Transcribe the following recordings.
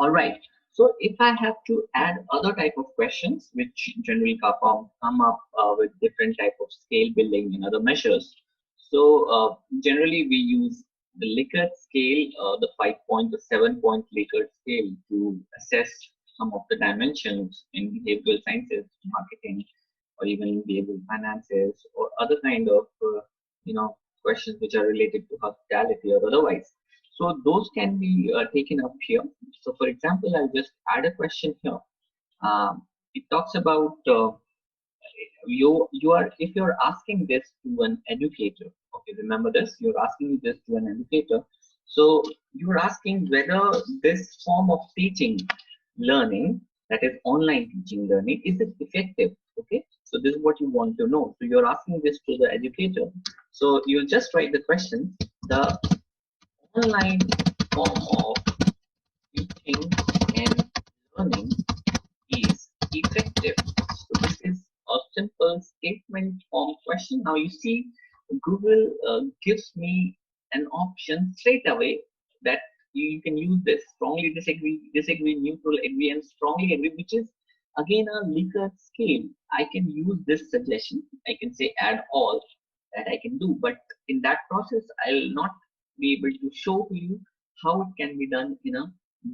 All right. So if I have to add other type of questions, which generally come up with different type of scale building and other measures. So generally we use the Likert scale, the 5 point to 7 point Likert scale to assess some of the dimensions in behavioral sciences, marketing, or even in behavioral finances, or other kind of questions which are related to hospitality or otherwise. So those can be taken up here. So for example, I'll just add a question here. It talks about you are if you're asking this to an educator. Okay, remember this. You're asking this to an educator. So you're asking whether this form of teaching learning, that is online teaching learning, is it effective? Okay, so this is what you want to know. So you're asking this to the educator. So you just write the question: the online form of teaching and learning is effective. So this is a simple statement form question. Now you see, Google gives me an option straight away that you can use this: strongly disagree, neutral, agree, and strongly agree, which is again a Likert scale. I can use this suggestion. I can say add all, that I can do, but in that process, I'll not be able to show to you how it can be done in a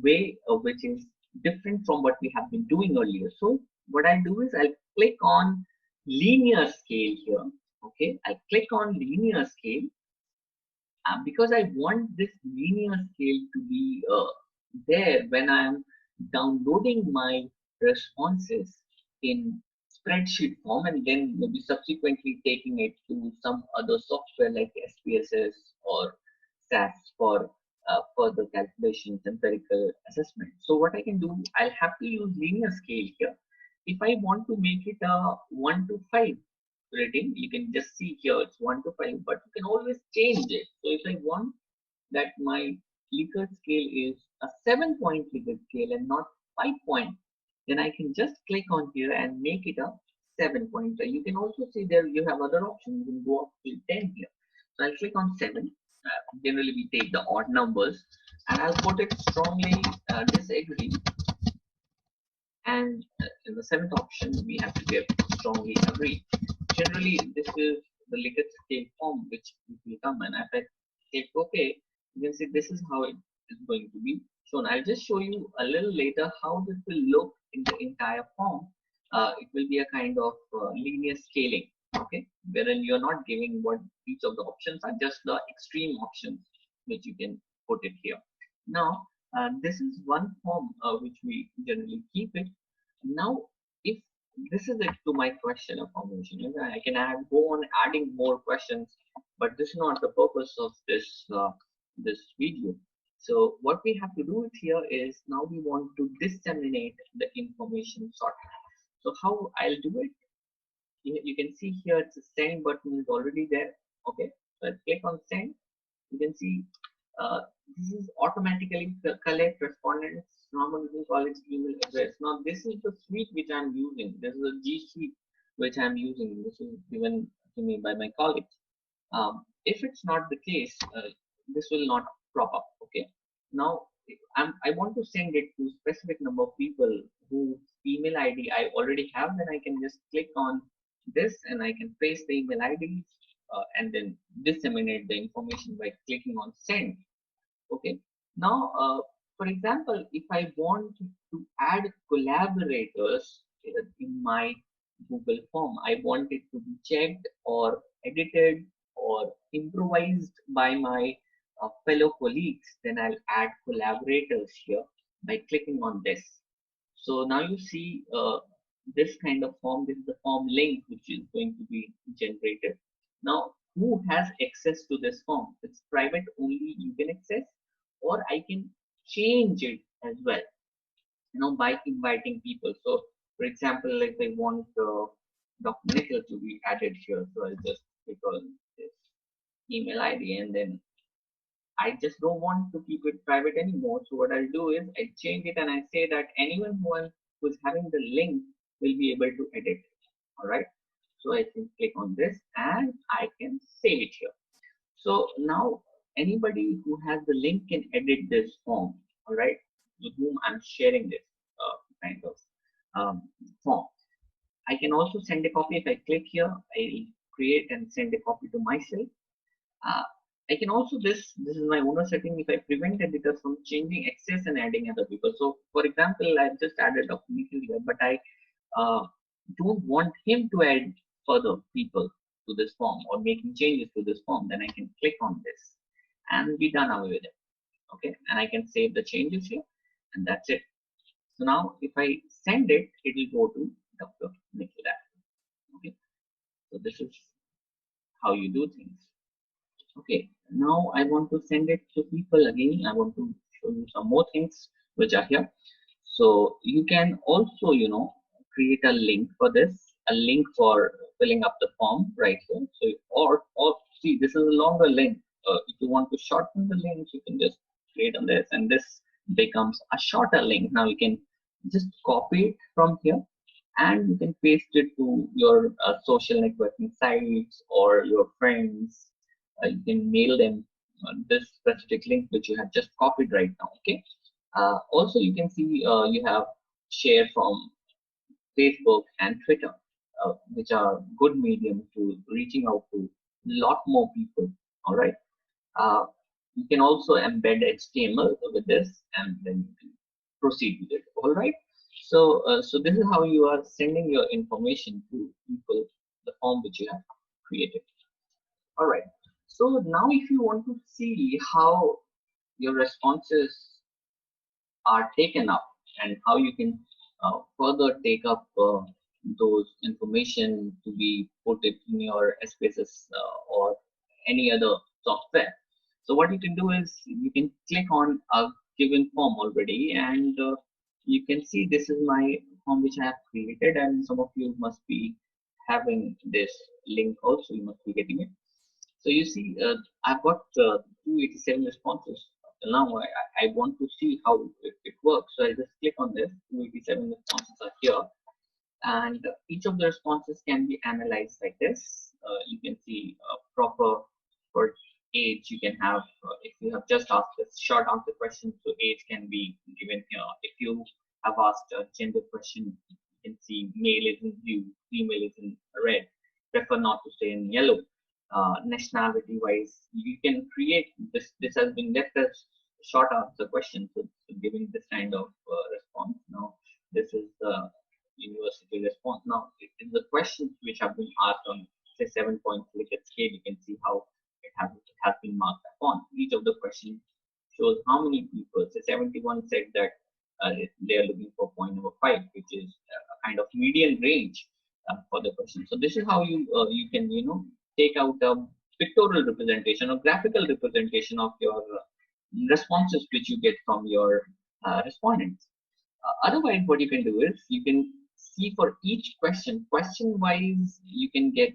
way which is different from what we have been doing earlier. So what I do is I'll click on linear scale here. Okay, I'll click on linear scale because I want this linear scale to be there when I'm downloading my responses in spreadsheet form, and then maybe subsequently taking it to some other software like SPSS or SAS for further calculations, empirical assessment. So what I can do, I'll have to use linear scale here. If I want to make it a 1 to 5 rating, you can just see here it's 1 to 5, but you can always change it. So if I want that my Likert scale is a 7 point Likert scale and not 5 point, then I can just click on here and make it a 7 point. You can also see there you have other options. You can go up to 10 here. So I'll click on 7. Generally we take the odd numbers, and I'll put it strongly disagree. And in the seventh option, we have to give strongly agree. Generally, this is the Likert scale form which will come, and if I click OK, you can see this is how it is going to be shown. I'll just show you a little later how this will look in the entire form. It will be a kind of linear scaling, okay, wherein you're not giving what each of the options are, just the extreme options which you can put it here. Now, this is one form which we generally keep it. Now, if this is it to my question of formation, I can go on adding more questions, but this is not the purpose of this video. So what we have to do it here is now we want to disseminate the information sort. So how I'll do it? You can see here it's a send button is already there. Okay, so I'll click on send. You can see this is automatically collect respondents normal college email address. Now this is the suite which I'm using. This is a G Suite which I'm using. This is given to me by my colleagues. If it's not the case, this will not crop up. Okay. Now I want to send it to specific number of people whose email ID I already have. Then I can just click on this and I can paste the email IDs and then disseminate the information by clicking on send. Okay. Now, for example, if I want to add collaborators in my Google form, I want it to be checked or edited or improvised by my fellow colleagues, then I'll add collaborators here by clicking on this. So now you see this kind of form. This is the form link which is going to be generated. Now, who has access to this form? It's private only, you can access, or I can change it as well, by inviting people. So for example, like I want Dr. Nikhil to be added here, so I'll just click on this email ID, and then I just don't want to keep it private anymore. So what I'll do is I change it and I say that anyone who is having the link will be able to edit. All right. So I can click on this and I can save it here. So now anybody who has the link can edit this form. All right. whom I'm sharing this kind of form. I can also send a copy. If I click here, I create and send a copy to myself. I can also this is my owner setting. If I prevent editor from changing access and adding other people. So for example, I've just added a Nikhil here, but I don't want him to add further people to this form or making changes to this form. Then I can click on this and be done away with it. Okay, and I can save the changes here, and that's it. So now if I send it, it will go to Dr. Nikhil. Okay, so this is how you do things. Okay, now I want to send it to people again. I want to show you some more things which are here. So you can also, create a link for this, a link for filling up the form right here. So, or see, this is a longer link. If you want to shorten the link, you can just create on this, and this becomes a shorter link. Now you can just copy it from here, and you can paste it to your social networking sites or your friends. You can mail them this specific link which you have just copied right now. Okay. Also, you can see you have share from Facebook and Twitter, which are good medium to reaching out to lot more people. All right. Uh, you can also embed HTML with this, and then you can proceed with it. All right. So this is how you are sending your information to people, the form which you have created. All right. So now if you want to see how your responses are taken up and how you can further take up those information to be put it in your SPSS or any other software. So what you can do is you can click on a given form already, and you can see this is my form which I have created, and some of you must be having this link also. You must be getting it. So you see, I've got 287 responses. Now I want to see how it works. So I just click on this. 287 responses are here, and each of the responses can be analyzed like this. You can see proper for age. You can have if you have just asked a short answer question, so age can be given here. If you have asked a gender question, you can see male is in blue, female is in red. Prefer not to stay in yellow. Nationality wise, you can create this. This has been left as short answer question, so giving this kind of response. Now this is the university response. Now it is the questions which have been asked on say 7-point Likert scale. You can see how it has been marked upon. Each of the questions shows how many people. Say 71 said that they are looking for point number 5, which is a kind of median range for the question. So this is how you can take out a pictorial representation or graphical representation of your responses which you get from your respondents. Otherwise, what you can do is you can see for each question wise, you can get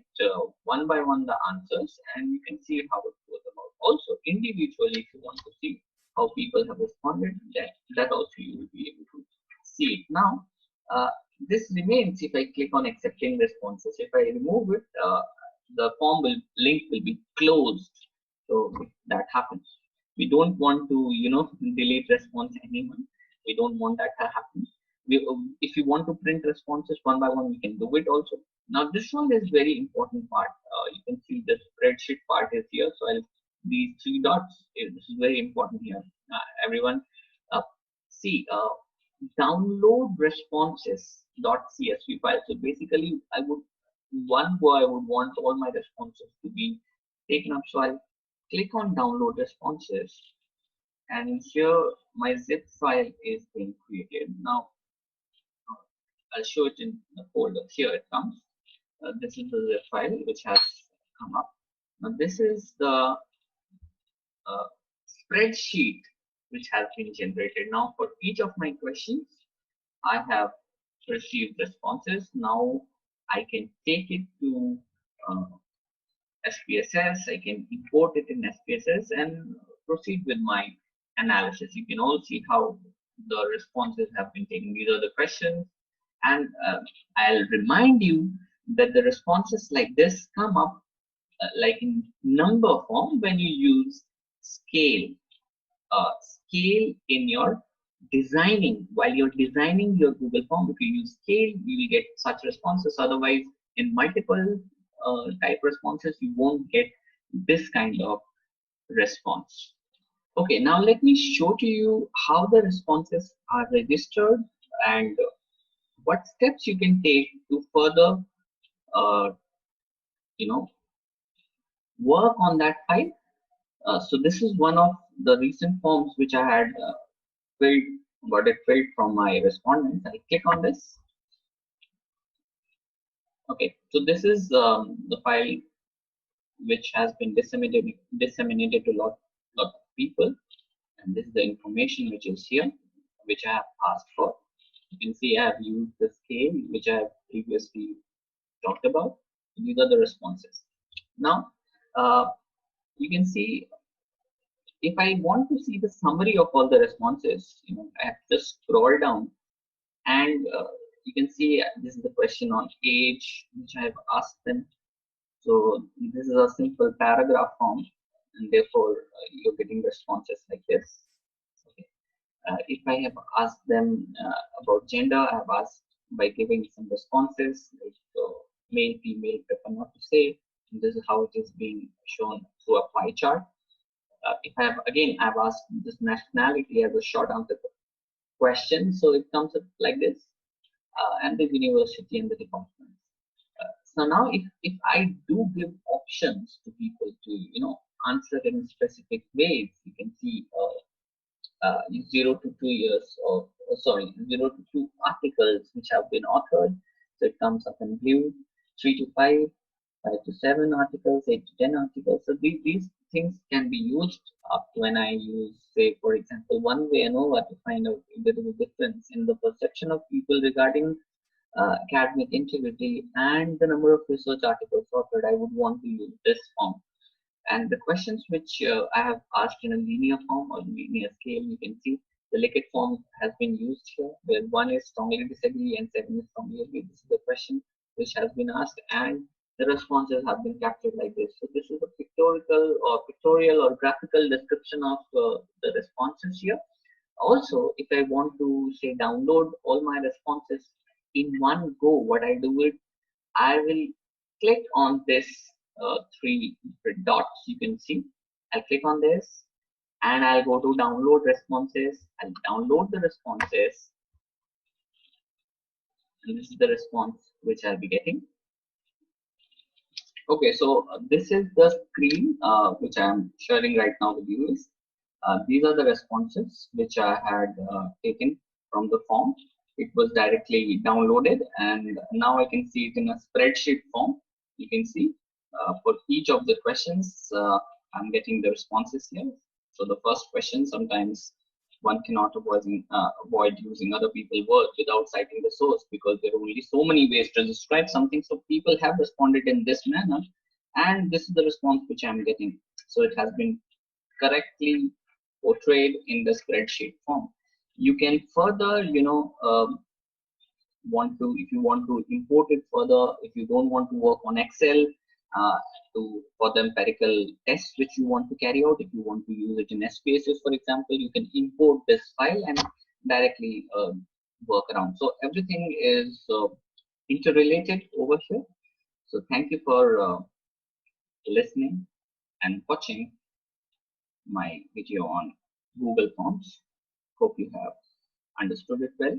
one by one the answers, and you can see how it goes about. Also, individually, if you want to see how people have responded, that also you will be able to see it. Now, this remains if I click on accepting responses. If I remove it, the form link will be closed. So if that happens, we don't want to delete response anyone. We don't want that to happen. If you want to print responses one by one, we can do it also. Now this one is very important part. You can see the spreadsheet part is here. So these 3 dots. This is very important here. Everyone, see download responses.csv file. So basically, I would want all my responses to be taken up. So I'll click on download responses, and here my zip file is being created. Now I'll show it in the folder. Here it comes. This is the zip file which has come up. Now this is the spreadsheet which has been generated. Now for each of my questions, I have received responses. Now I can take it to SPSS. I can import it in SPSS and proceed with my analysis. You can all see how the responses have been taken. These are the questions, and I'll remind you that the responses like this come up like in number form when you use scale in your while you're designing your Google form, if you use scale, you will get such responses. Otherwise, in multiple type responses, you won't get this kind of response. Okay, now let me show to you how the responses are registered and what steps you can take to further, uh, you know, work on that file. So this is one of the recent forms which I had filled, got it filled from my respondents. I click on this. Okay, so this is the file which has been disseminated to lot of people, and this is the information which is here, which I have asked for. You can see I have used the scale which I have previously talked about. These are the responses. Now, you can see if I want to see the summary of all the responses, I have to scroll down and you can see this is the question on age which I have asked them. So this is a simple paragraph form, and therefore you're getting responses like this. Okay. If I have asked them about gender, I have asked by giving some responses like male, female, prefer not to say. And this is how it is being shown through a pie chart. If I have again, I've asked this nationality as a short answer question, so it comes up like this, and the university and the department. So now if I do give options to people to answer in specific ways, you can see 0 to 2 years of sorry 0 to 2 articles which have been authored, so it comes up in blue. 3 to 5, 5 to 7 articles, 8 to 10 articles. So these things can be used up when I use, say, for example, one way ANOVA to find out if there is a difference in the perception of people regarding academic integrity and the number of research articles authored. I would want to use this form. And the questions which I have asked in a linear form or linear scale, you can see the Likert form has been used here, where 1 is strongly disagree and 7 is strongly agree. This is the question which has been asked, and the responses have been captured like this. So this is a pictorial or graphical description of the responses here. Also, if I want to say download all my responses in one go, what I do is I will click on this 3 dots you can see. I'll click on this and I'll go to download responses. I'll download the responses, and this is the response which I'll be getting. Okay, so this is the screen which I'm sharing right now with you. These are the responses which I had taken from the form. It was directly downloaded, and now I can see it in a spreadsheet form. You can see for each of the questions, I'm getting the responses here. So the first question, sometimes one cannot avoid using other people's words without citing the source, because there are only so many ways to describe something. So people have responded in this manner, and this is the response which I'm getting. So it has been correctly portrayed in the spreadsheet form. You can further, if you want to import it further, if you don't want to work on Excel uh, for the empirical tests which you want to carry out, if you want to use it in SPSS, for example, you can import this file and directly work around. So everything is interrelated over here. So thank you for listening and watching my video on Google Forms. Hope you have understood it well.